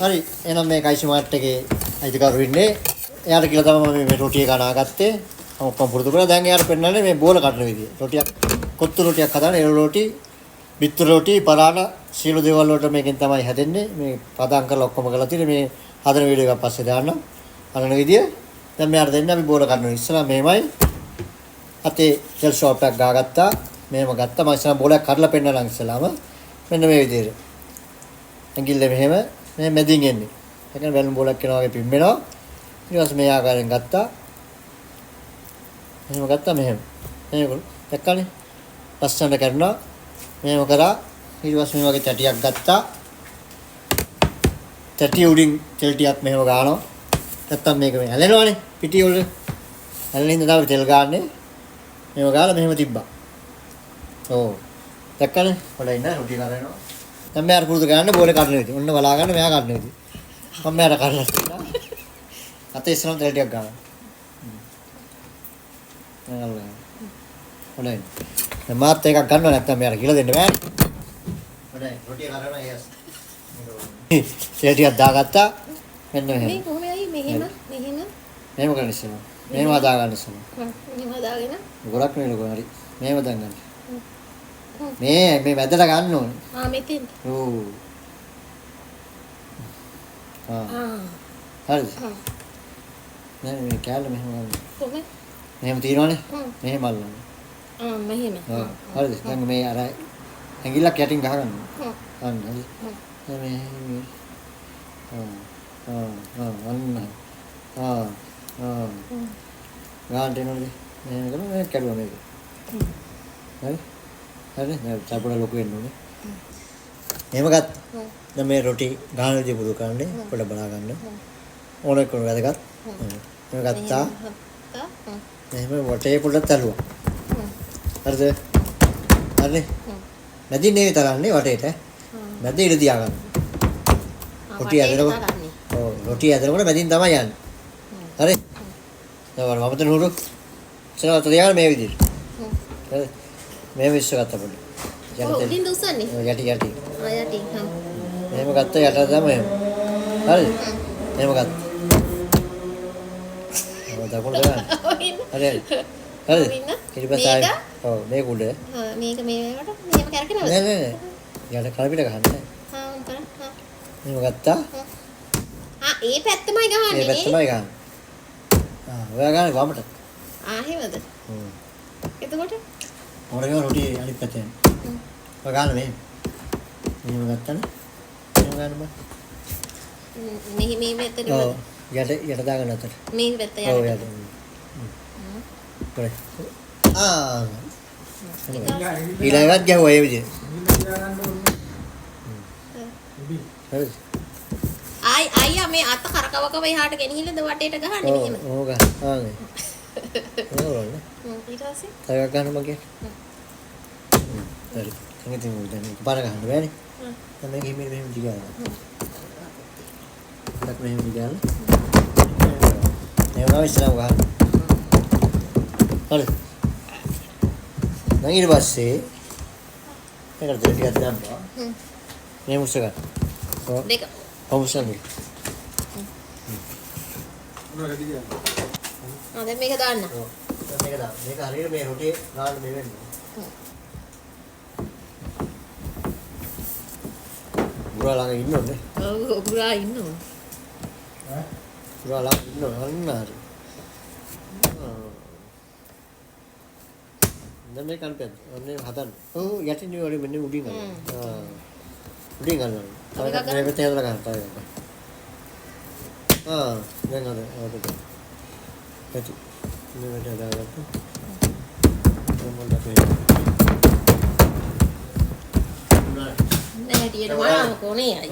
හරි එහෙනම් මේ කයිසි මාර්ට් එකේ අයිතිකරු ඉන්නේ. එයාට කියලා තමයි මම මේ රොටි එක අනාගත්තේ. මම ඔක්කොම පුරුදු කරලා දැන් එයාට පෙන්නන්නේ මේ බෝල කඩන විදිය. රොටියක් කොත්තු රොටියක් හදාන ඒ රොටි බිත්තර රොටි පරාණ සීල දේවල් වලට මේකෙන් තමයි හැදෙන්නේ. මේ පදම් කරලා ඔක්කොම කරලා තියෙන්නේ. මේ හදන වීඩියෝ එකක් පස්සේ දාන්නම්. අරන විදිය. දැන් මෙයාට දෙන්න අපි බෝල කඩනවා. ඉස්සලා මෙහෙමයි. අතේ තෙල් ෂෝට් එකක් ගාගත්තා. මෙහෙම ගත්තා. මම ඉස්සලා බෝලයක් කඩලා පෙන්නලා ඉස්සලාම මෙන්න මේ විදියට. ඇඟිල්ල මෙහෙම මේ මැදින් එන්නේ. ඒ කියන්නේ බැලුම් බෝලයක් කරනවා වගේ පිම්බෙනවා. ඊට පස්සේ මේ ආකාරයෙන් ගත්තා. මෙහෙම ගත්තා මෙහෙම. මේක දැක්කනේ. ලස්සනට කරනවා. මෙහෙම කරා. ඊට පස්සේ මේ වගේ තැටියක් ගත්තා. තැටිය උඩින් තෙල් ටිකක් මෙහෙම ගානවා. නැත්තම් මේක මේ හැලෙනවනේ. පිටිය වල හැලෙන ඉඳන් තමයි තෙල් ගාන්නේ. මේව ගාලා මෙහෙම තිබ්බා. ඔව්. දැක්කනේ? හොඳයි නේද? රොටි කරනවා. දැන් මෙයාට පුරුදු කරන්න බෝලේ කඩන විදිහ. ඔන්න බලා ගන්න මෙයා කඩන විදිහ. මම මෙයාට කඩලා තියෙනවා. අතේ ඉස්සරහට තෙල් ටිකක් ගන්නවා. හොඳයි. දැන් මාත් එකක් ගන්නවා නැත්නම් මෙයාට කියලා දෙන්න බෑනේ. හොඳයි. රොටිය කරනවා එයස්. තෙල් ටිකක් දාගත්තා. මෙන්න මෙහෙම. මේ කොහොමයි මෙහෙම මෙහෙම කරන්න ඉස්සෙල්ලා. මෙහෙම දාගන්න ඉස්සෙල්ලා. මෙහෙම දාගෙන ගොඩක් නේ ලොකු හරි. මෙහෙම දැන් ගන්න. මේ මැදට ගන්න ඕනේ. මෙතෙන්. ඔව්. හරිද? නෑ මේ කැලේ මෙහෙම ගන්න. කොහොමද? මෙහෙම තියනවනේ. මෙහෙම අල්ලන්න. මෙහෙම. හරිද? දැන් මේ අර ඇඟිල්ලක් යටින් ගහගන්න. අන්න හරි. මේ ගාන්ට එනවනේ. මෙහෙම කරලා මේ කැඩුවා මේක. හරි? හරි නේද? චපුඩ ලොකු වෙන්න ඕනේ. එහෙම ගත්තා. දැන් මේ රොටි ගාන විදිය පුරුදු කරන්නේ පොඩ බලා ගන්න. ඕනෙක කොන වැදගත්. එහෙම ගත්තා. එහෙම වටේ පොඩ තැළුවා. හරිද? හරි. මැදින් නේ තරන්නේ වටේට. මැද ඉර තියා ගන්න. රොටි ඇදලා. ඔව් රොටි ඇදලා මැදින් තමයි යන්නේ. හරි? දැන් වර මමතන හුරු. සරව තියාගන්න මේ විදිහට. හරි. මේ විශ්ව ගත්ත පොඩි. උඩින් දුස්සන්නේ. යටි. යටි. එහෙම ගත්ත යට තමයි එහෙම. හරිද? එහෙම ගත්ත. දකුණ ගන්න. හරි. හරිද? ඊට පස්සේ ආයෙ ඔව් මේක උඩ. මේක මේකට මෙහෙම කරකිනවද? නෑ. යට කලපිට ගහන්න. එහෙම ගත්තා. ඒ පැත්තමයි ගහන්නේ. ඒ පැත්තමයි ගහන්නේ. ඔයා ගන්නේ වමට. එහෙමද? එතකොට මොරේ රොටි අනිත් පැත්තෙන්. ඔය ගන්න මෙහෙම. මෙහෙම ගත්තනේ. එහෙම ගන්න බෑ. මේ පැත්තට. ඔව්. යට දාගන්න අතට. මේ පැත්ත යට. ඔව් යට. කොරේ. ඊළඟට ගැහුවා ඒ විදිහට. හරිද? අයියා මේ අත කරකවකව එහාට ගෙනහිල්ලද වටේට ගහන්නේ මෙහෙම. ඔව් ගන්න. ආනේ. ඕනේ. ඊට පස්සේ තව එකක් ගන්න මගේ. හරි. ඉතින් දැන් පාර ගන්න බෑනේ. දැන් මේක හිමින් මෙහෙම දිගාන. දැන් මෙහෙම දිගාන. ඒවා ඉස්සරහ ගන්න. හරි. දැන් ඊට පස්සේ මේකට දෙක ටිකක් දාන්නවා. මේ මුස්ස ගන්න. දෙක. අවශ්‍යයි. දැන් මේක දාන්න. ඔව්. දැන් මේක දාන්න. මේක හරියට මේ රොටි ගාන්න මේ වෙන්නේ. ගුරා ළඟ ඉන්නෝනේ. ඔව් ගුරා ඉන්නෝ. ගුරා ළඟ ඉන්නෝ අන්න හරි. දැන් මේ කන්පෙත් ඔන්නේ හදන්න. ඔව් යටින් වල මෙන්න උඩින් ගන්න. උඩින් ගන්න. තව එකක් මේ පැත්තේ හදලා ගන්න. තව එකක්. දැන් හද. ඇති. මේ වැඩ හදාගත්තා. නෑ ටියට මම කොනේ අය.